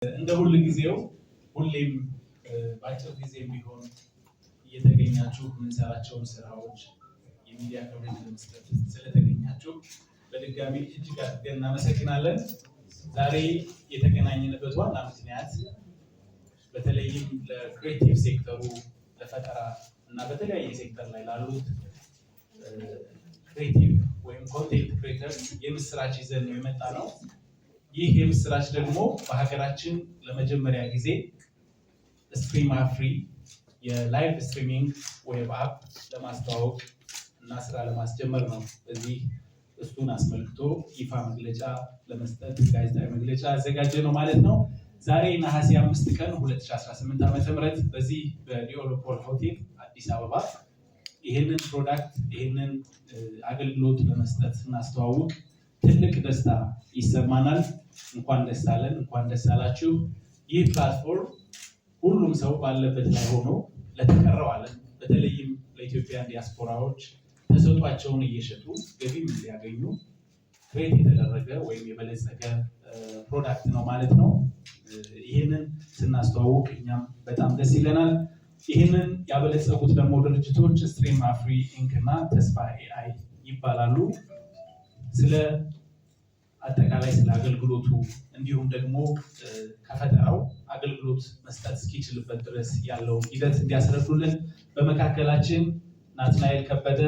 እንደ ሁል ጊዜው ሁሌም በአጭር ጊዜ ቢሆን እየተገኛችሁ የምንሰራቸውን ስራዎች የሚዲያ ከወሬጅ ለመስጠት ስለተገኛችሁ በድጋሚ እጅግ አድርገን እናመሰግናለን። ዛሬ የተገናኘንበት ዋና ምክንያት በተለይም ለክሬቲቭ ሴክተሩ ለፈጠራ እና በተለያየ ሴክተር ላይ ላሉት ክሬቲቭ ወይም ኮንቴንት ክሬተርስ የምስራች ይዘን ነው የመጣ ነው። ይህ የምስራች ደግሞ በሀገራችን ለመጀመሪያ ጊዜ ስትሪም አፍሪ የላይቭ ስትሪሚንግ ዌብ አፕ ለማስተዋወቅ እና ስራ ለማስጀመር ነው። በዚህ እሱን አስመልክቶ ይፋ መግለጫ ለመስጠት ጋዜጣዊ መግለጫ አዘጋጀ ነው ማለት ነው። ዛሬ ነሐሴ 5 ቀን 2018 ዓ.ም በዚህ በዲኦሎፖል ሆቴል አዲስ አበባ ይህንን ፕሮዳክት ይህንን አገልግሎት ለመስጠት እናስተዋውቅ ትልቅ ደስታ ይሰማናል። እንኳን ደስ አለን፣ እንኳን ደስ አላችሁ። ይህ ፕላትፎርም ሁሉም ሰው ባለበት ላይ ሆኖ ለተቀረው ዓለም በተለይም ለኢትዮጵያ ዲያስፖራዎች ተሰጧቸውን እየሸጡ ገቢም እንዲያገኙ ክሬት የተደረገ ወይም የበለጸገ ፕሮዳክት ነው ማለት ነው። ይህንን ስናስተዋውቅ እኛም በጣም ደስ ይለናል። ይህንን ያበለጸጉት ደግሞ ድርጅቶች ስትሪም አፍሪ ኢንክ እና ተስፋ ኤአይ ይባላሉ። ስለ አጠቃላይ ስለ አገልግሎቱ እንዲሁም ደግሞ ከፈጠራው አገልግሎት መስጠት እስኪችልበት ድረስ ያለውን ሂደት እንዲያስረዱልን በመካከላችን ናትናኤል ከበደ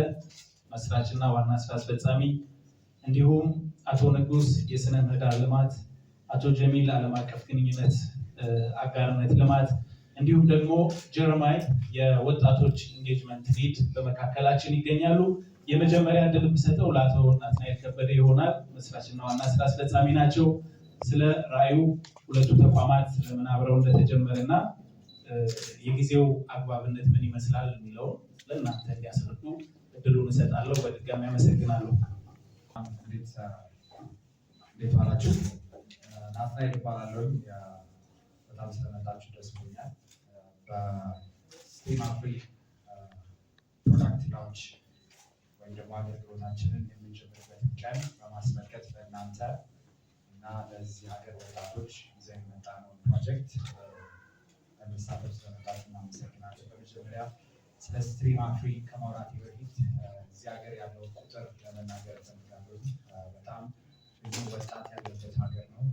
መስራችና ዋና ስራ አስፈጻሚ፣ እንዲሁም አቶ ንጉስ የስነ ምህዳር ልማት፣ አቶ ጀሚል ዓለም አቀፍ ግንኙነት አጋርነት ልማት፣ እንዲሁም ደግሞ ጀረማይ የወጣቶች ኢንጌጅመንት ሊድ በመካከላችን ይገኛሉ። የመጀመሪያ እድል የምሰጠው ለአቶ ናትናኤል ከበደ ይሆናል። መስራችና ዋና ስራ አስፈጻሚ ናቸው። ስለ ራዕዩ ሁለቱ ተቋማት ስለምን አብረው እንደተጀመረና የጊዜው አግባብነት ምን ይመስላል የሚለው ለእናንተ እንዲያስረዱ እድሉን እሰጣለሁ። በድጋሚ አመሰግናለሁ። እንዴት ዋላችሁ? ናትናኤል እባላለሁ። በጣም ስለመጣችሁ ደስ ብሎኛል። በስትሪም አፍሪ ፕሮዳክት ላውንች ወይም ደግሞ አገልግሎታችንን የምንጀምርበትን ቀን በማስመልከት ለእናንተ እና ለዚህ ሀገር ወጣቶች ይዘን የመጣነውን ፕሮጀክት ለመሳተፍ ስለመጣችሁ እናመሰግናለን። በመጀመሪያ ስለ ስትሪም አፍሪ ከማውራቴ በፊት እዚህ ሀገር ያለው ቁጥር ለመናገር እፈልጋለሁ። በጣም ብዙ ወጣት ያለበት ሀገር ነው።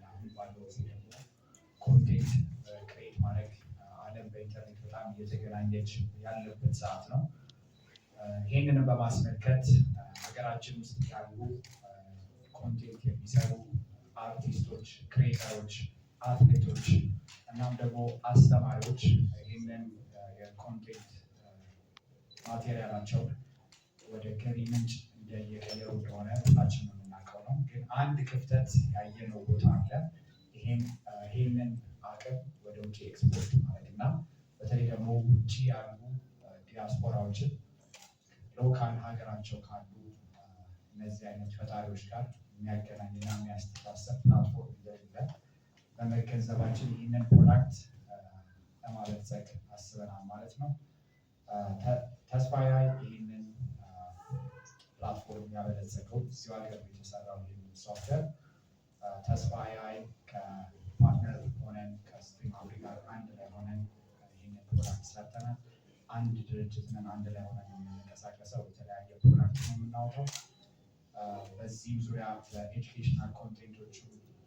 አሁን ባለው ጊዜ ደግሞ ኮንቴንት ክሬት ማድረግ ዓለም በኢንተርኔት በጣም እየተገናኘች ያለበት ሰዓት ነው። ይህንንም በማስመልከት ሀገራችን ውስጥ ያሉ ኮንቴንት የሚሰሩ አርቲስቶች፣ ክሬተሮች፣ አትሌቶች እናም ደግሞ አስተማሪዎች ይህንን የኮንቴንት ማቴሪያላቸው ወደ ገቢ ምንጭ እየቀየሩ እንደሆነ ሁላችንም የምናውቀው ነው። ግን አንድ ክፍተት ያየነው ቦታ አለ። ይህንን አቅም ወደ ውጭ ኤክስፖርት ማድረግ እና በተለይ ደግሞ ውጭ ያሉ ዲያስፖራዎችን ሎካል ሀገራቸው ካሉ እነዚህ አይነት ፈጣሪዎች ጋር የሚያገናኝና የሚያስተሳሰብ ፕላትፎርም እንደሌለ በመገንዘባችን ይህንን ፕሮዳክት ለማበልጸግ አስበናል ማለት ነው። ተስፋ ኤአይ ይህንን ፕላትፎርም ያበለጸገው እዚሁ ሀገር የተሰራው ይህንን ሶፍትዌር ተስፋ ኤአይ ከፓርትነር ሆነን ከስትሪም አፍሪ ጋር አንድ ላይ ሆነን ይህንን ፕሮዳክት ሰርተናል። አንድ ድርጅትን አንድ ላይ ሆነን የምንንቀሳቀሰው የተለያየ ፕሮዳክት ነው የምናወጣው። በዚህም ዙሪያ ለኤጁኬሽናል ኮንቴንቶቹ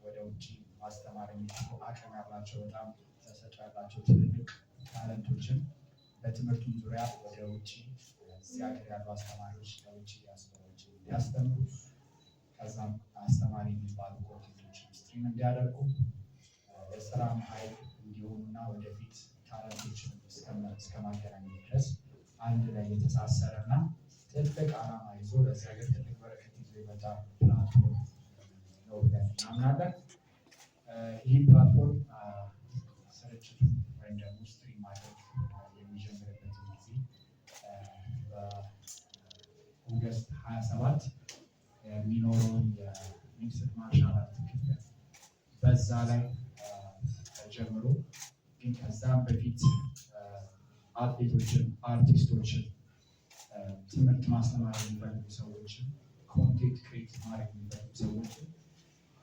ወደ ውጭ ማስተማር የሚችሉ አቅም ያላቸው በጣም ተሰጥኦ ያላቸው ትልልቅ ታለንቶችን በትምህርቱም ዙሪያ ወደ ውጭ እዚህ ሀገር ያሉ አስተማሪዎች ለውጭ ዲያስፖራዎች እንዲያስተምሩ ከዛም አስተማሪ የሚባሉ ኮንቴንቶችን ስትሪም እንዲያደርጉ የስራም ኃይል እንዲሆኑና ወደፊት ታለንቶችን እስከ ማገናኘት ድረስ አንድ ላይ የተሳሰረ እና ትልቅ ዓላማ ይዞ ለዚህ ሀገር ትልቅ በረከት ይዞ የመጣ ፕላትፎርም ነው ብለን እናምናለን። ይህ ፕላትፎርም ስርጭቱ ወይም ደግሞ ስትሪም ማድረግ የሚጀምርበትን ጊዜ በኦገስት 27 የሚኖረውን የሚክስድ ማርሻል አርት ክፍተት በዛ ላይ ጀምሮ ግን ከዛም በፊት አትሌቶችን፣ አርቲስቶችን፣ ትምህርት ማስተማር የሚፈልጉ ሰዎችን፣ ኮንቴንት ክሬት ማድረግ የሚፈልጉ ሰዎችን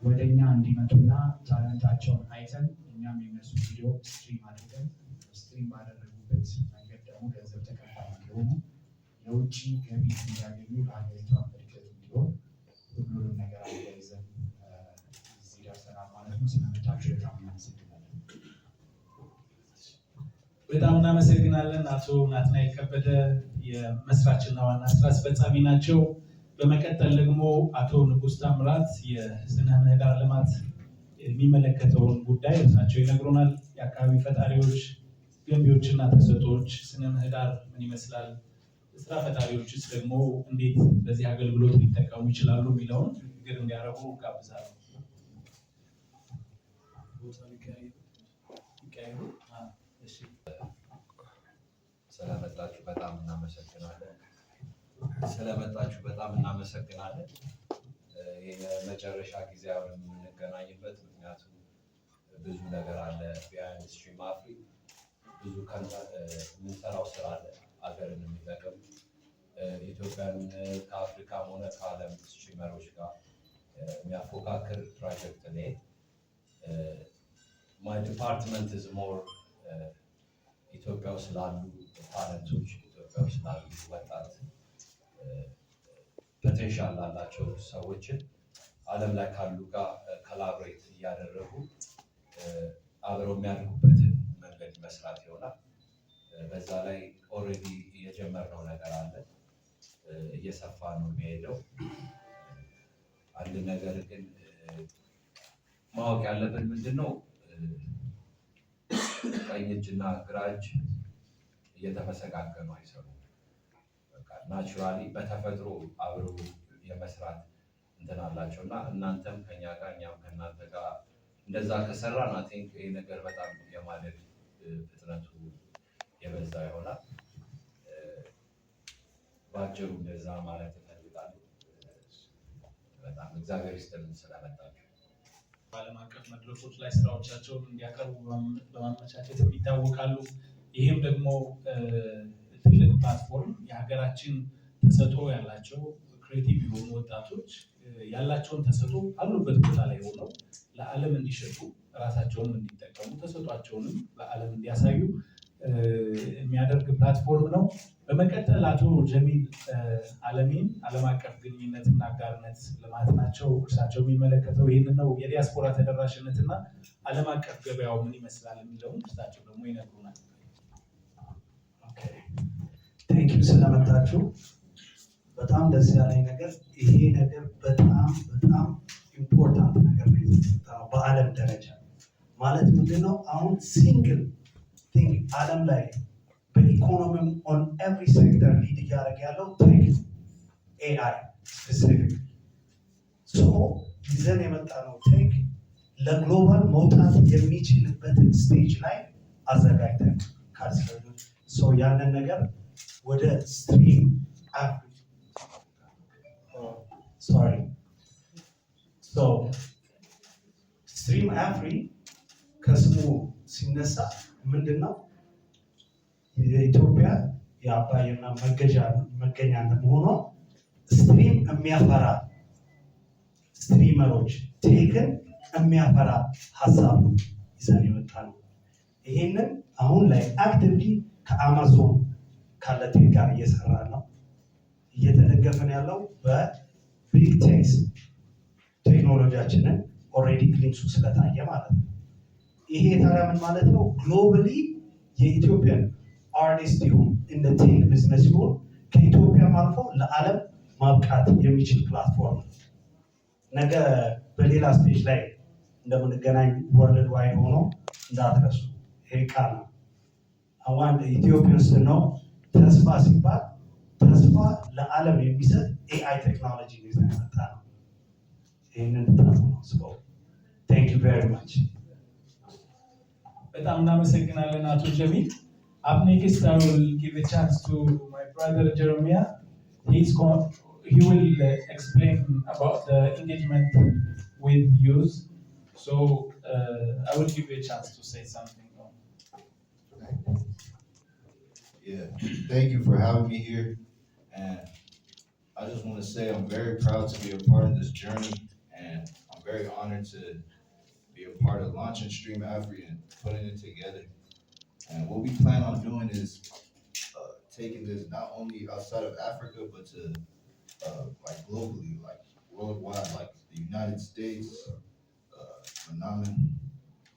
ወደኛ እንዲመጡና ታለንታቸውን አይተን እኛም የነሱ ቪዲዮ ስትሪም አድርገን ስትሪም ባደረጉበት መንገድ ደግሞ ገንዘብ ተከፋይ እንዲሆኑ የውጭ ገቢ እንዲያገኙ ለሀገሪቷ እድገት እንዲሆን ሁሉንም ነገር አያይዘን እዚህ ደርሰናል ማለት ነው። ስለመጣችሁ በጣም እናመሰግናለን። በጣም እናመሰግናለን። አቶ ናትናኤል ከበደ የመስራችና ዋና ስራ አስፈጻሚ ናቸው። በመቀጠል ደግሞ አቶ ንጉስ ታምራት የስነ ምህዳር ልማት የሚመለከተውን ጉዳይ እርሳቸው ይነግሩናል። የአካባቢ ፈጣሪዎች፣ ገንቢዎችና ተሰጦች ስነ ምህዳር ምን ይመስላል፣ ስራ ፈጣሪዎችስ ደግሞ እንዴት በዚህ አገልግሎት ሊጠቀሙ ይችላሉ የሚለውን ንግግር እንዲያደርጉ ጋብዛለሁ። ስለመጣችሁ በጣም እናመሰግናለን። የመጨረሻ ጊዜ አሁን የምንገናኝበት ምክንያቱም ብዙ ነገር አለ። ቢሃይንድ ስትሪም አፍሪ ብዙ የምንሰራው ስራ አለ፣ ሀገርን የሚጠቅም ኢትዮጵያን ከአፍሪካም ሆነ ከዓለም ስትሪመሮች ጋር የሚያፎካክር ፕሮጀክት ላይ ማይ ዲፓርትመንት ኢዝ ሞር ኢትዮጵያ ውስጥ ላሉ ታለንቶች፣ ኢትዮጵያ ውስጥ ላሉ ወጣት ፖቴንሻል ላላቸው ሰዎችን ዓለም ላይ ካሉ ጋር ኮላቦሬት እያደረጉ አብረው የሚያድጉበትን መንገድ መስራት ይሆናል። በዛ ላይ ኦልሬዲ የጀመርነው ነገር አለ፣ እየሰፋ ነው የሚሄደው። አንድ ነገር ግን ማወቅ ያለብን ምንድን ነው፣ ቀኝ እጅና ግራ እጅ እየተመሰጋገኑ አይሰሩም። ናቹራሊ በተፈጥሮ አብረው የመስራት እንትን አላቸው እና እናንተም ከኛ ጋር እኛም ከእናንተ ጋር እንደዛ ከሰራን አይ ቲንክ ይህ ነገር በጣም የማደግ ፍጥነቱ የበዛ ይሆናል። በአጭሩ እንደዛ ማለት እፈልጋለሁ። በጣም እግዚአብሔር ይስጥልን ስለመጣችሁ። በዓለም አቀፍ መድረኮች ላይ ስራዎቻቸውን እንዲያቀርቡ በማመቻቸት ይታወቃሉ። ይህም ደግሞ ትልቅ ፕላትፎርም የሀገራችን ተሰጥኦ ያላቸው ክሬቲቭ የሆኑ ወጣቶች ያላቸውን ተሰጥኦ አሉበት ቦታ ላይ ሆነው ለዓለም እንዲሸጡ፣ ራሳቸውንም እንዲጠቀሙ፣ ተሰጥኦአቸውንም ለዓለም እንዲያሳዩ የሚያደርግ ፕላትፎርም ነው። በመቀጠል አቶ ጀሚል አለሚን ዓለም አቀፍ ግንኙነትና አጋርነት ልማት ናቸው። እርሳቸው የሚመለከተው ይህንን ነው። የዲያስፖራ ተደራሽነትና ዓለም አቀፍ ገበያው ምን ይመስላል የሚለውን እርሳቸው ደግሞ ይነግሩናል። ቴንኪው ስለመጣችሁ። በጣም ደስ ያለኝ ነገር ይሄ ነገር በጣም ኢምፖርታንት ነገር ነው የተሰጠው በዓለም ደረጃ። ማለት ምንድነው አሁን ሲንግል ቲንግ ዓለም ላይ በኢኮኖሚም ኦን ኤቭሪ ሴክተር ሊድ እያደረገ ያለው ቴክ ኤአይ ስፔሲፊክ ሶ ይዘን የመጣ ነው። ቴክ ለግሎባል መውጣት የሚችልበትን ስቴጅ ላይ አዘጋጅተን ካልሰሩ ሶ ያንን ነገር ወደ ስትሪም አፍሪ ከስሙ ሲነሳ ምንድነው የኢትዮጵያ የአባይና መገኛ እንደመሆኗ ስትሪም የሚያፈራ ስትሪመሮች ቴክን የሚያፈራ ሀሳብ ነው ይዘን የመጣ ነው። ይሄንን አሁን ላይ አክቲቭሊ ከአማዞን ካለ ቴክ ጋር እየሰራ ነው። እየተደገፈን ያለው በቢግ ቴክስ ቴክኖሎጂያችንን ኦልሬዲ ግሊምሱ ስለታየ ማለት ነው። ይሄ ታዲያ ምን ማለት ነው? ግሎባሊ የኢትዮጵያን አርቲስት ይሁን እንደ ቴክ ቢዝነስ ይሁን ከኢትዮጵያም አልፎ ለዓለም ማብቃት የሚችል ፕላትፎርም ነው። ነገ በሌላ ስቴጅ ላይ እንደምንገናኝ ወርልድ ዋይድ ሆኖ እንዳትረሱ። ይሄ ቃል ነው። አሁን ኢትዮጵያ ውስጥ ነው ተስፋ ሲባል ተስፋ ለዓለም የሚሰጥ ኤአይ ቴክኖሎጂ ነው ይዘን የመጣ ነው። ይህንን ጥናት ነው ስበው። ቴንክ ዩ ቬሪ ማች። በጣም እናመሰግናለን አቶ ጀሚል። Up next, I will give a chance to my brother Jeremiah. He will explain about the engagement with youth. So I will give you a chance to say something. Yeah, thank you for having me here. And I just want to say I'm very proud to be a part of this journey. And I'm I'm very honored to be a part of launching Stream Afri and putting it together. And what we plan on doing is taking this not only outside of Africa, but to like globally, like worldwide, like the United States, Phenomenon.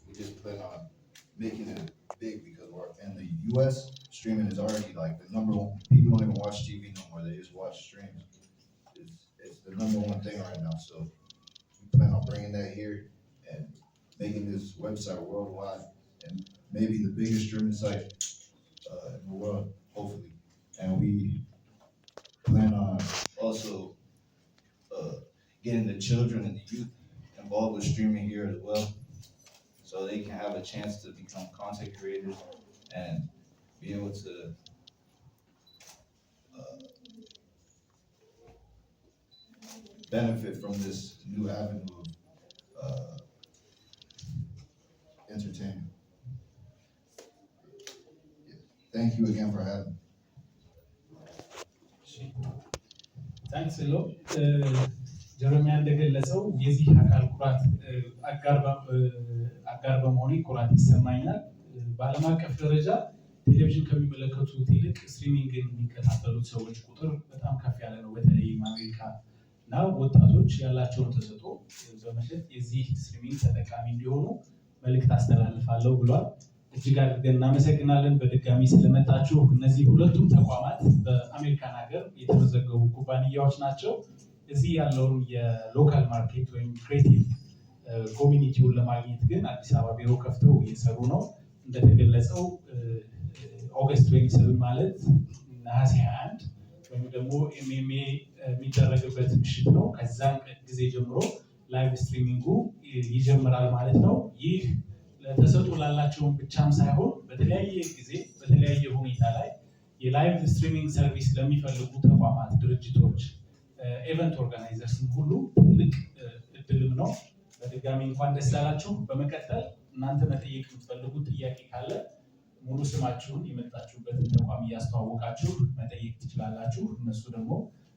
We just plan on making it big because we're in the US, streaming is already like the number one. People don't even watch TV no more, they just watch streams. It's the number one thing right now. So we plan on bringing that here and making this website worldwide and maybe the biggest streaming site in the world, hopefully. And we plan on also getting the children and the youth involved with streaming here as well, so they can have a chance to become content creators and be able to benefit from this new avenue of entertainment. Thank you again for having me. ታንክስ ሎ ጀረሚያ እንደገለጸው የዚህ አካል ኩራት አጋር በመሆኔ ኩራት ይሰማኛል። በዓለም አቀፍ ደረጃ ቴሌቪዥን ከሚመለከቱት ይልቅ ስትሪሚንግን የሚከታተሉት ሰዎች ቁጥር በጣም ከፍ ያለ ነው። በተለይም አሜሪካ እና ወጣቶች ያላቸውን ተሰጥኦ በመሸጥ የዚህ ስትሪሚንግ ተጠቃሚ እንዲሆኑ መልእክት አስተላልፋለሁ ብሏል። እጅግ አድርገን እናመሰግናለን በድጋሚ ስለመጣችሁ። እነዚህ ሁለቱም ተቋማት በአሜሪካን ሀገር የተመዘገቡ ኩባንያዎች ናቸው። እዚህ ያለውን የሎካል ማርኬት ወይም ክሬቲቭ ኮሚኒቲውን ለማግኘት ግን አዲስ አበባ ቢሮ ከፍተው እየሰሩ ነው። እንደተገለጸው ኦገስት 27 ማለት ነሐሴ 21 ወይም ደግሞ ኤምኤምኤ የሚደረግበት ምሽት ነው። ከዛን ጊዜ ጀምሮ ላይቭ ስትሪሚንጉ ይጀምራል ማለት ነው። ይህ ተሰጥኦ ላላቸውን ብቻም ሳይሆን በተለያየ ጊዜ በተለያየ ሁኔታ ላይ የላይቭ ስትሪሚንግ ሰርቪስ ለሚፈልጉ ተቋማት፣ ድርጅቶች፣ ኤቨንት ኦርጋናይዘርስ ሁሉ ትልቅ እድልም ነው። በድጋሚ እንኳን ደስ ያላችሁ። በመቀጠል እናንተ መጠየቅ የምትፈልጉት ጥያቄ ካለ ሙሉ ስማችሁን የመጣችሁበትን ተቋም እያስተዋወቃችሁ መጠየቅ ትችላላችሁ። እነሱ ደግሞ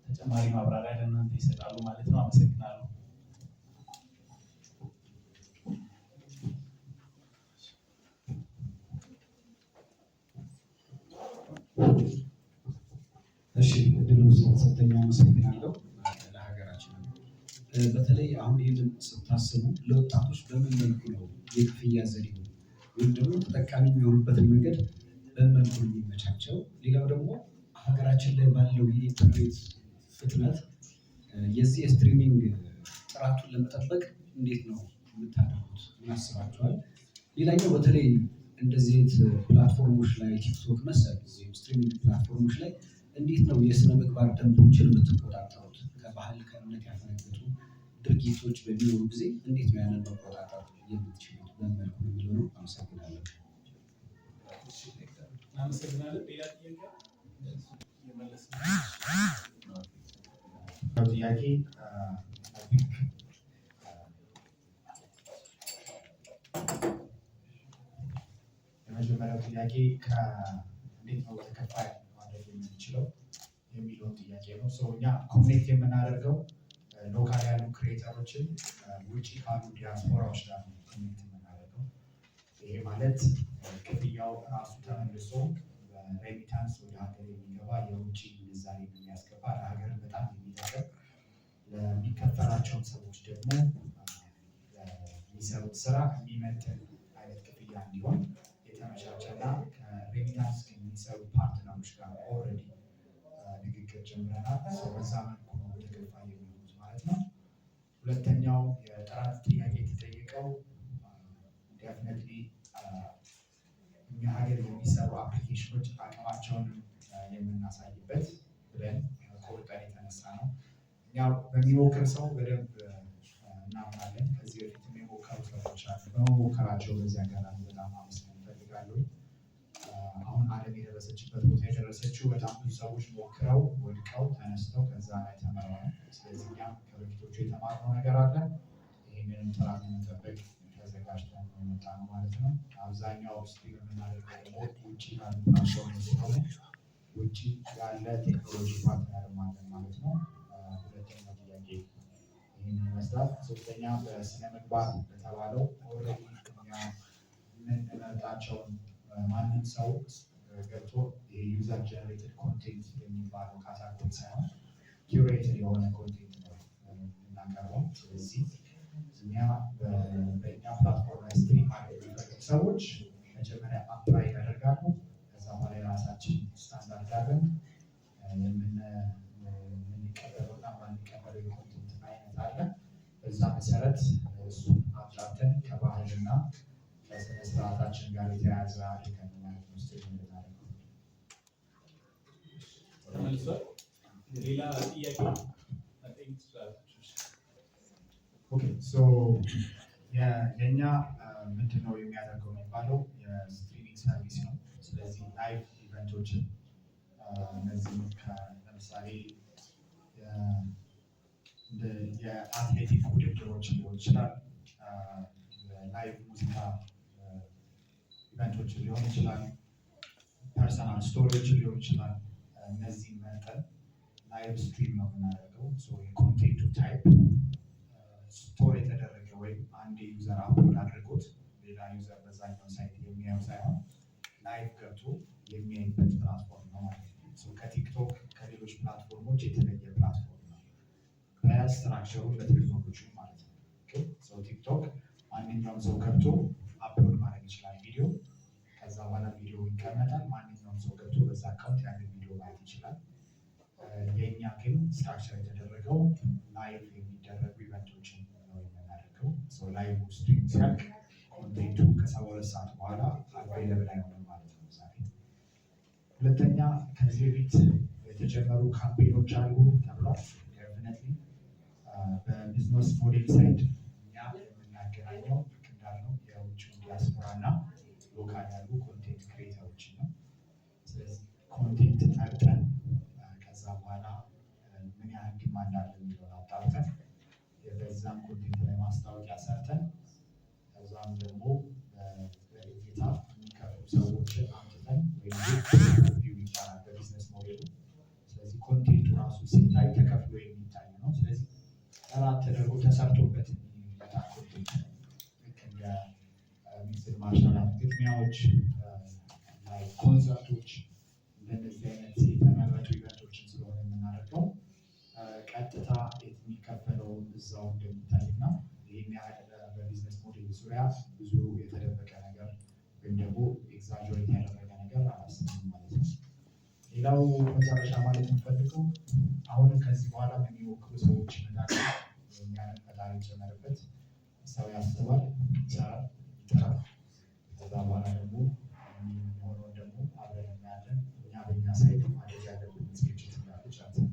ተጨማሪ ማብራሪያ ለእናንተ ይሰጣሉ ማለት ነው። አመሰግናለሁ። እሺ እድሉ ስለተሰጠኝ አመሰግናለሁ። ለሀገራችን በተለይ አሁን ይህንን ስታስቡ ለወጣቶች በምን መልኩ ነው የክፍያ ዘዴው ወይም ደግሞ ተጠቃሚ የሚሆኑበትን መንገድ በምን መልኩ ነው የሚመቻቸው? ሌላው ደግሞ ሀገራችን ላይ ባለው የኢንተርኔት ፍጥነት የዚህ የስትሪሚንግ ጥራቱን ለመጠበቅ እንዴት ነው የምታደርጉት? ምን አስባችኋል? ሌላኛው በተለይ እንደዚህ ፕላትፎርሞች ላይ ቲክቶክ መሰል ስትሪሚንግ ፕላትፎርሞች ላይ እንዴት ነው የስነ ምግባር ደንቦችን የምትቆጣጠሩት? ከባህል ከእምነት ያፈነገጡ ድርጊቶች በሚኖሩ ጊዜ እንዴት ነው ያንን መቆጣጠር የምትችሉት? በመልኩ የሚለው ነው። አመሰግናለሁ። ጥያቄ የመጀመሪያው ጥያቄ እንዴት ነው ተከፋይ ማድረግ የምንችለው የሚለውን ጥያቄ ነው። እኛ ኮኔክት የምናደርገው ሎካል ያሉ ክሬተሮችን ውጭ ካሉ ዲያስፖራዎች ጋር ኮኔክት የምናደርገው። ይሄ ማለት ክፍያው ራሱ ተመልሶ በሬሚታንስ ወደ ሀገር የሚገባ የውጭ ምንዛሬ የሚያስገባ ለሀገር በጣም የሚጠቅም ለሚከፈላቸውን ሰዎች ደግሞ የሚሰሩት ስራ የሚመጥን አይነት ክፍያ እንዲሆን የተመቻቸና ከሬሚታንስ የሚሰሩ ፓርትነሮች ጋር ኦልሬዲ ንግግር ጀምረናል። በዛ መልኩ ነው ተከፋይ የሚሆኑት ማለት ነው። ሁለተኛው የጥራት ጥያቄ የተጠየቀው ዴፍኔትሊ እኛ ሀገር የሚሰሩ አፕሊኬሽኖች አቅማቸውን የምናሳይበት ብለን ከወጣን የተነሳ ነው። እኛ በሚሞክር ሰው በደንብ እናምናለን። ከዚህ በፊት የሞከሩ ሰዎች አሉ። በመሞከራቸው በዚህ አጋጣሚ በጣም አመስገን እፈልጋለሁ። አሁን ዓለም የደረሰችበት ቦታ የደረሰችው በጣም ብዙ ሰዎች ሞክረው ወድቀው ተነስተው ከዛ ላይ ተምረዋል። ስለዚህ እኛም ከበፊቶቹ የተማርነው ነገር አለ። ይህንንም ጥራት ለመጠበቅ ተዘጋጅተን የመጣ ነው ማለት ነው። አብዛኛው ስትሪም የምናደርገው ውጭ ያሉ ፕላትፎርም ስለሆነ ውጭ ያለ ቴክኖሎጂ ፓርትነርም አለን ማለት ነው። ሁለተኛው ጥያቄ ይህን ይመስላል። ሶስተኛ በስነ ምግባር በተባለው ኦልሬዲ እኛ የምንመርጣቸውን ማንም ሰው ገብቶ የዩዘር ጀነሬትድ ኮንቴንት የሚባለው ካታጎሪ ሳይሆን ኪውሬትድ የሆነ ኮንቴንት ነው የምናቀርበው። ስለዚህ እኛ በእኛ ፕላትፎርም ላይ ስትሪም ማድረግ የሚፈልጉ ሰዎች መጀመሪያ አፕላይ ያደርጋሉ። ከዛ በኋላ የራሳችን ስታንዳርድ አለን የምንቀበለውና ማንቀበለው የኮንቴንት አይነት አለ። በዛ መሰረት እሱን አጣርተን ከባህልና ከስነ ስርዓታችን ጋር የተያያዘ አድርገን ማለት ነው ስትሪም የምናደርገው። ተመልሷል። ሌላ ጥያቄ መጠየቅ ትችላላችሁ። ኦኬ ሶ የኛ ምንድን ነው የሚያደርገው የሚባለው የስትሪሚንግ ሰርቪስ ነው። ስለዚህ ላይቭ ኢቨንቶችን እነዚህ ለምሳሌ የአትሌቲክ ውድድሮች ሊሆን ይችላል፣ ላይቭ ሙዚቃ ኢቨንቶችን ሊሆን ይችላል፣ ፐርሰናል ስቶሪዎችን ሊሆን ይችላል። እነዚህ መጠን ላይቭ ስትሪም ነው የምናደርገው። የኮንቴንቱ ታይፕ ስቶር የተደረገ ወይም አንድ ዩዘር አፕሎድ አድርጎት ሌላ ዩዘር በዛኛው ሳይት የሚያየው ሳይሆን ላይቭ ገብቶ የሚያይበት ፕላትፎርም ነው ማለት ነው። ከቲክቶክ ከሌሎች ፕላትፎርሞች የተለየ ፕላትፎርም ነው በስትራክቸሩ በቴክኖሎጂ ማለት ነው። ቲክቶክ ማንኛውም ሰው ገብቶ አፕሎድ ማድረግ ይችላል ቪዲዮ። ከዛ በኋላ ቪዲዮ ይቀመጣል። ማንኛውም ሰው ገብቶ በዛ አካውንት ያንን ቪዲዮ ማየት ይችላል። የእኛ ግን ስትራክቸር የተደረገው ላይቭ የሚደረጉ ኢቨንቶችን ነው የምናደርገው። ላይቭ ስትሪም ሲያልቅ ኮንቴንቱ ከ72 ሰዓት በኋላ አቬይለብል አይሆንም ማለት ነው ዛሬ። ሁለተኛ ከዚህ በፊት የተጀመሩ ካምፔኖች አሉ ተብሏል። ዴፊኒትሊ በቢዝነስ ሞዴል ሳይድ እኛ የምናገናኘው ልክ እንዳልነው የውጭ ዲያስፖራ እና ሎካል ያሉ ኮንቴንት ክሬተሮችን ነው። ስለዚህ ኮንቴንት መርጠን ከዛ በኋላ ምን ያህል ዲማንድ አለ የሚለውን አጣርተን በዛም ኮንቴንት ላይ ማስታወቂያ ሰርተን ከዛም ደግሞ በጌታ የሚከፍሉ ሰዎችን አምጥተን ወይም ይባላል በቢዝነስ ሞዴሉ። ስለዚህ ኮንቴንቱ ራሱ ሲታይ ተከፍሎ የሚታይ ነው። ስለዚህ ጥራት ተደርጎ ተሰርቶበት የሚመጣ ኮንቴንት ነው። ልክ እንደ ሚክስድ ማርሻል አርት ግጥሚያዎች፣ ኮንሰርቶች እንደነዚህ አይነት የተመረጡ ኢቨንቶችን ስለሆነ የምናደርገው ቀጥታ የሚከፈለው እዛው እንደሚታይና ይህን ያህል በቢዝነስ ሞዴል ዙሪያ ብዙ የተደበቀ ነገር ወይም ደግሞ ኤግዛጀሬት ያደረገ ነገር አላስብም ማለት ነው። ሌላው መጨረሻ ማለት የምፈልገው አሁንም ከዚህ በኋላ የሚወክሉ ሰዎች መካከል የሚያንን ፈጣሪ ጨመርበት ሰው ያስባል፣ ይሰራል፣ ይጥራል። ከዛ በኋላ ደግሞ የሚሆነውን ደግሞ አብረን እናያለን። እኛ በኛ ሳይት ማድረግ ያለብን ዝግጅት እንዳለ ጨርሰን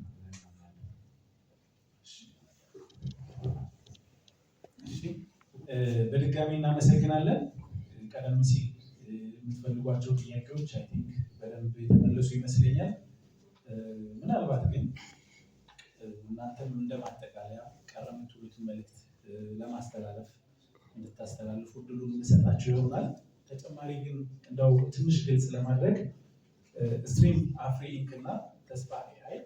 በድጋሚ እናመሰግናለን። ቀደም ሲል የምትፈልጓቸው ጥያቄዎች አይ ቲንክ በደንብ የተመለሱ ይመስለኛል። ምናልባት ግን እናንተም እንደማጠቃለያ ቀረ የምትሉትን መልዕክት ለማስተላለፍ እንድታስተላልፉ እድሉን የምሰጣቸው ይሆናል። ተጨማሪ ግን እንደው ትንሽ ግልጽ ለማድረግ ስትሪም አፍሪ ኢንክ እና ተስፋ ኤአይ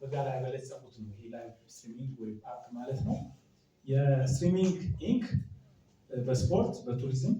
በጋራ ያበለጸጉት ነው ይሄ ላይቭ ስትሪሚንግ ወይም አፕ ማለት ነው። የስትሪሚንግ ኢንክ በስፖርት፣ በቱሪዝም፣